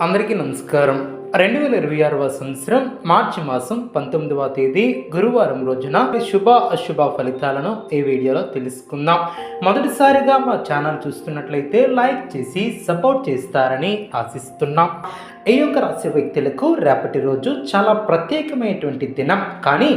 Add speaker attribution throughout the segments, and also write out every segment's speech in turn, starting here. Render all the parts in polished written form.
Speaker 1: అందరికీ నమస్కారం. 2026వ సంవత్సరం మార్చి మాసం 19వ తేదీ గురువారం రోజున శుభ అశుభ ఫలితాలను ఈ వీడియోలో తెలుసుకుందాం. మొదటిసారిగా మా ఛానల్ చూస్తున్నట్లయితే లైక్ చేసి సపోర్ట్ చేస్తారని ఆశిస్తున్నాం. ఈ యొక్క రాశి వ్యక్తులకు రేపటి రోజు చాలా ప్రత్యేకమైనటువంటి దినం, కానీ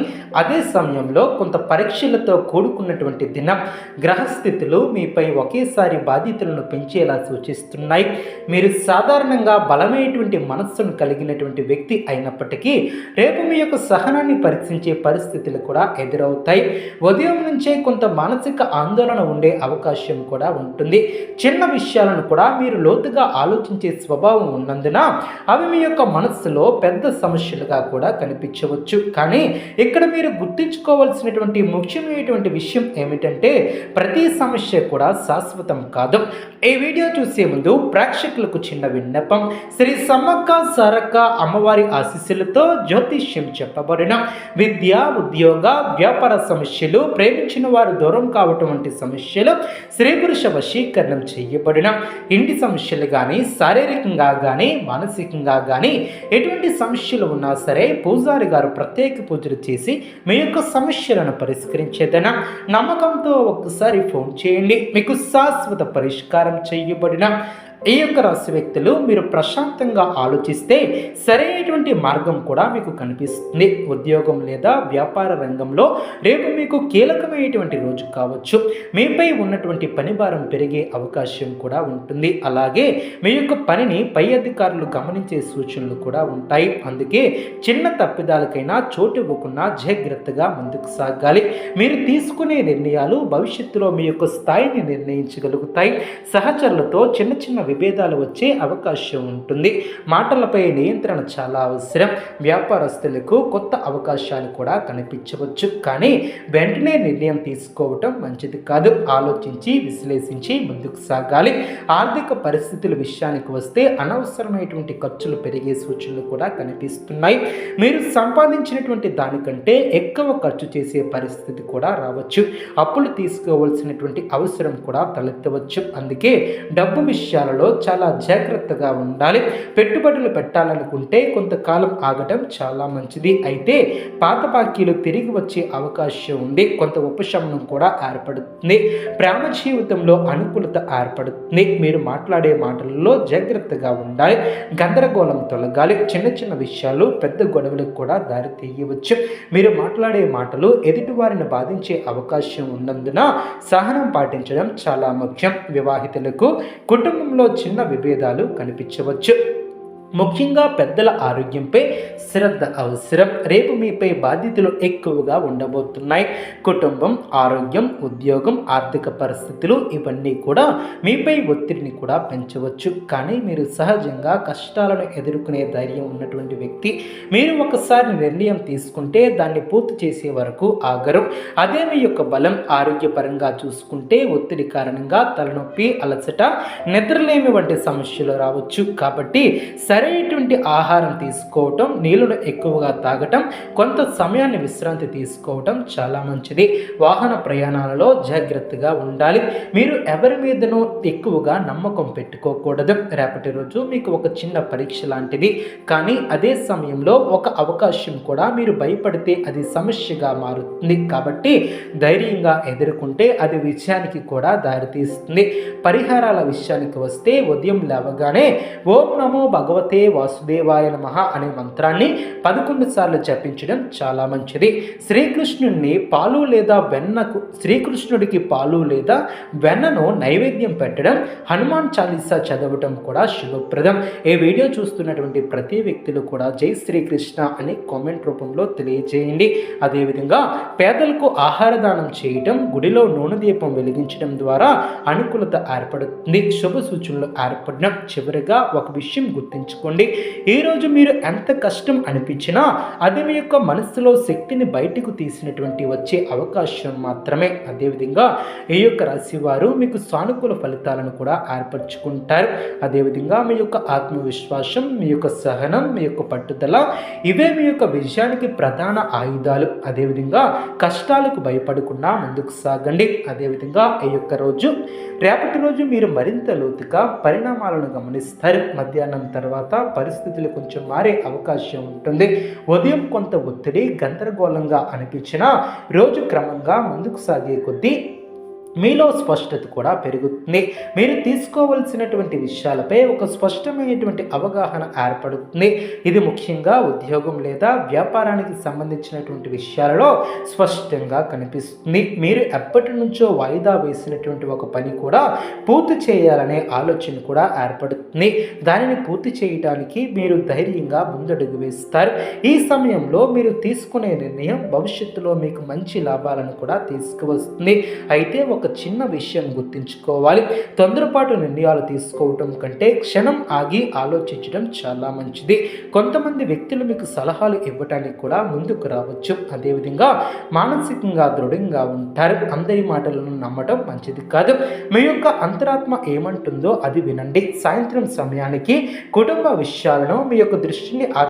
Speaker 1: అదే సమయంలో కొంత పరీక్షలతో కూడుకున్నటువంటి దినం. గ్రహస్థితులు మీపై ఒకేసారి బాధ్యతలను పెంచేలా సూచిస్తున్నాయి. మీరు సాధారణంగా బలమైనటువంటి మనస్సును కలిగినటువంటి వ్యక్తి అయినప్పటికీ రేపు మీ యొక్క సహనాన్ని పరీక్షించే పరిస్థితులు కూడా ఎదురవుతాయి. ఉదయం నుంచే కొంత మానసిక ఆందోళన ఉండే అవకాశం కూడా ఉంటుంది. చిన్న విషయాలను కూడా మీరు లోతుగా ఆలోచించే స్వభావం ఉన్నందున అవి మీ యొక్క మనస్సులో పెద్ద సమస్యలుగా కూడా కనిపించవచ్చు. కానీ ఇక్కడ మీరు గుర్తుంచుకోవాల్సినటువంటి ముఖ్యమైనటువంటి విషయం ఏమిటంటే ప్రతి సమస్య కూడా శాశ్వతం కాదు. ఈ వీడియో చూసే ముందు ప్రేక్షకులకు చిన్న విన్నపం. శ్రీ సమ్మక్క సారక్క అమ్మవారి ఆశీస్సులతో జ్యోతిష్యం చెప్పబడిన విద్య, ఉద్యోగ, వ్యాపార సమస్యలు, ప్రేమించిన వారు దూరం కావటం వంటి సమస్యలు, స్త్రీ పురుష వశీకరణం చేయబడిన ఇంటి సమస్యలు కానీ, శారీరకంగా కానీ, మానసికంగా కానీ ఎటువంటి సమస్యలు ఉన్నా సరే పూజారి గారు ప్రత్యేక పూజలు చేసి మీ యొక్క సమస్యలను పరిష్కరించేదన నమ్మకంతో ఒక్కసారి ఫోన్ చేయండి. మీకు శాశ్వత పరిష్కారం చేయబడిన ఈ యొక్క రాశి వ్యక్తులు మీరు ప్రశాంతంగా ఆలోచిస్తే సరైనటువంటి మార్గం కూడా మీకు కనిపిస్తుంది. ఉద్యోగం లేదా వ్యాపార రంగంలో రేపు మీకు కీలకమైనటువంటి రోజు కావచ్చు. మీపై ఉన్నటువంటి పని భారం పెరిగే అవకాశం కూడా ఉంటుంది. అలాగే మీ యొక్క పనిని పై అధికారులు గమనించే సూచనలు కూడా ఉంటాయి. అందుకే చిన్న తప్పిదాలకైనా చోటు ఇవ్వకుండా జాగ్రత్తగా ముందుకు సాగాలి. మీరు తీసుకునే నిర్ణయాలు భవిష్యత్తులో మీ యొక్క స్థాయిని నిర్ణయించగలుగుతాయి. సహచరులతో చిన్న చిన్న విభేదాలు వచ్చే అవకాశం ఉంటుంది. మాటలపై నియంత్రణ చాలా అవసరం. వ్యాపారస్తులకు కొత్త అవకాశాలు కూడా కనిపించవచ్చు, కానీ వెంటనే నిర్ణయం తీసుకోవటం మంచిది కాదు. ఆలోచించి విశ్లేషించి ముందుకు సాగాలి. ఆర్థిక పరిస్థితుల విషయానికి వస్తే అనవసరమైనటువంటి ఖర్చులు పెరిగే సూచనలు కూడా కనిపిస్తున్నాయి. మీరు సంపాదించినటువంటి దానికంటే ఎక్కువ ఖర్చు చేసే పరిస్థితి కూడా రావచ్చు. అప్పులు తీసుకోవాల్సినటువంటి అవసరం కూడా తలెత్తవచ్చు. అందుకే డబ్బు విషయాలలో చాలా జాగ్రత్తగా ఉండాలి. పెట్టుబడులు పెట్టాలనుకుంటే కొంతకాలం ఆగటం చాలా మంచిది. అయితే పాత బాకీలు తిరిగి వచ్చే అవకాశం ఉంది. కొంత ఉపశమనం కూడా ఏర్పడుతుంది. ప్రేమ జీవితంలో అనుకూలత ఏర్పడుతుంది. మీరు మాట్లాడే మాటలలో జాగ్రత్తగా ఉండాలి. గందరగోళం తొలగాలి. చిన్న చిన్న విషయాలు పెద్ద గొడవలకు కూడా దారి తీయవచ్చు. మీరు మాట్లాడే మాటలు ఎదుటివారిని బాధించే అవకాశం ఉన్నందున సహనం పాటించడం చాలా ముఖ్యం. వివాహితులకు కుటుంబంలో చిన్న విభేదాలు కనిపించవచ్చు. ముఖ్యంగా పెద్దల ఆరోగ్యంపై శ్రద్ధ అవసరం. రేపు మీపై బాధ్యతలు ఎక్కువగా ఉండబోతున్నాయి. కుటుంబం, ఆరోగ్యం, ఉద్యోగం, ఆర్థిక పరిస్థితులు ఇవన్నీ కూడా మీపై ఒత్తిడిని కూడా పెంచవచ్చు. కానీ మీరు సహజంగా కష్టాలను ఎదుర్కొనే ధైర్యం ఉన్నటువంటి వ్యక్తి. మీరు ఒకసారి నిర్ణయం తీసుకుంటే దాన్ని పూర్తి చేసే వరకు ఆగరు. అదే మీ యొక్క బలం. ఆరోగ్యపరంగా చూసుకుంటే ఒత్తిడి కారణంగా తలనొప్పి, అలసట, నిద్రలేమి వంటి సమస్యలు రావచ్చు. కాబట్టి సరైనటువంటి ఆహారం తీసుకోవటం, నీళ్లను ఎక్కువగా తాగటం, కొంత సమయాన్ని విశ్రాంతి తీసుకోవటం చాలా మంచిది. వాహన ప్రయాణాలలో జాగ్రత్తగా ఉండాలి. మీరు ఎవరి మీదనూ ఎక్కువగా నమ్మకం పెట్టుకోకూడదు. రేపటి రోజు మీకు ఒక చిన్న పరీక్ష లాంటిది. కానీ అదే సమయంలో ఒక అవకాశం కూడా మీరు భయపడితే అది సమస్యగా మారుతుంది. కాబట్టి ధైర్యంగా ఎదుర్కొంటే అది విజయానికి కూడా దారితీస్తుంది. పరిహారాల విషయానికి వస్తే ఉదయం లేవగానే ఓం నమో భగవతే వాసుదేవాయ నమః అనే మంత్రాన్ని 11 సార్లు జపించడం చాలా మంచిది. శ్రీకృష్ణుడికి పాలు లేదా వెన్నను నైవేద్యం పెట్టడం, హనుమాన్ చాలీసా చదవటం కూడా శుభప్రదం. ఈ వీడియో చూస్తున్నటువంటి ప్రతి వ్యక్తులు కూడా జై శ్రీకృష్ణ అని కామెంట్ రూపంలో తెలియజేయండి. అదేవిధంగా పేదలకు ఆహార దానం చేయటం, గుడిలో నూనె దీపం వెలిగించడం ద్వారా అనుకూలత ఏర్పడుతుంది. శుభ సూచనలు ఏర్పడడం. చివరిగా ఒక విషయం గుర్తించుకోండి. ఈరోజు మీరు ఎంత కష్టం అనిపించినా అది మీ యొక్క మనస్సులో శక్తిని బయటకు తీసినటువంటి వచ్చే అవకాశం మాత్రమే. అదేవిధంగా ఈ యొక్క రాశి వారు మీకు సానుకూల ఫలితాలను కూడా ఏర్పరచుకుంటారు. అదేవిధంగా మీ యొక్క ఆత్మవిశ్వాసం, మీ యొక్క సహనం, మీ యొక్క పట్టుదల ఇవే మీ యొక్క విజయానికి ప్రధాన ఆయుధాలు. అదేవిధంగా కష్టాలకు భయపడకుండా ముందుకు సాగండి. అదేవిధంగా ఈ యొక్క రోజు రేపటి రోజు మీరు మరింత లోతుగా పరిణామాలను గమనిస్తారు. మధ్యాహ్నం తర్వాత తర్వాత పరిస్థితులు కొంచెం మారే అవకాశం ఉంటుంది. ఉదయం కొంత ఒత్తిడి గందరగోళంగా అనిపించినా రోజు క్రమంగా ముందుకు సాగే కొద్దీ మీలో స్పష్టత కూడా పెరుగుతుంది. మీరు తీసుకోవలసినటువంటి విషయాలపై ఒక స్పష్టమైనటువంటి అవగాహన ఏర్పడుతుంది. ఇది ముఖ్యంగా ఉద్యోగం లేదా వ్యాపారానికి సంబంధించినటువంటి విషయాలలో స్పష్టంగా కనిపిస్తుంది. మీరు ఎప్పటి నుంచో వాయిదా వేసినటువంటి ఒక పని కూడా పూర్తి చేయాలనే ఆలోచన కూడా ఏర్పడుతుంది. దానిని పూర్తి చేయడానికి మీరు ధైర్యంగా ముందడుగు వేస్తారు. ఈ సమయంలో మీరు తీసుకునే నిర్ణయం భవిష్యత్తులో మీకు మంచి లాభాలను కూడా తీసుకువస్తుంది. అయితే ఒక చిన్న విషయం గుర్తుంచుకోవాలి. తొందరపాటు నిర్ణయాలు తీసుకోవటం కంటే క్షణం ఆగి ఆలోచించడం చాలా మంచిది. కొంతమంది వ్యక్తులు మీకు సలహాలు ఇవ్వటానికి కూడా ముందుకు రావచ్చు. అదేవిధంగా మానసికంగా దృఢంగా ఉంటారు. అందరి మాటలను నమ్మటం మంచిది కాదు. మీ యొక్క అంతరాత్మ ఏమంటుందో అది వినండి. సాయంత్రం సమయానికి కుటుంబ విషయాలను మీ యొక్క దృష్టిని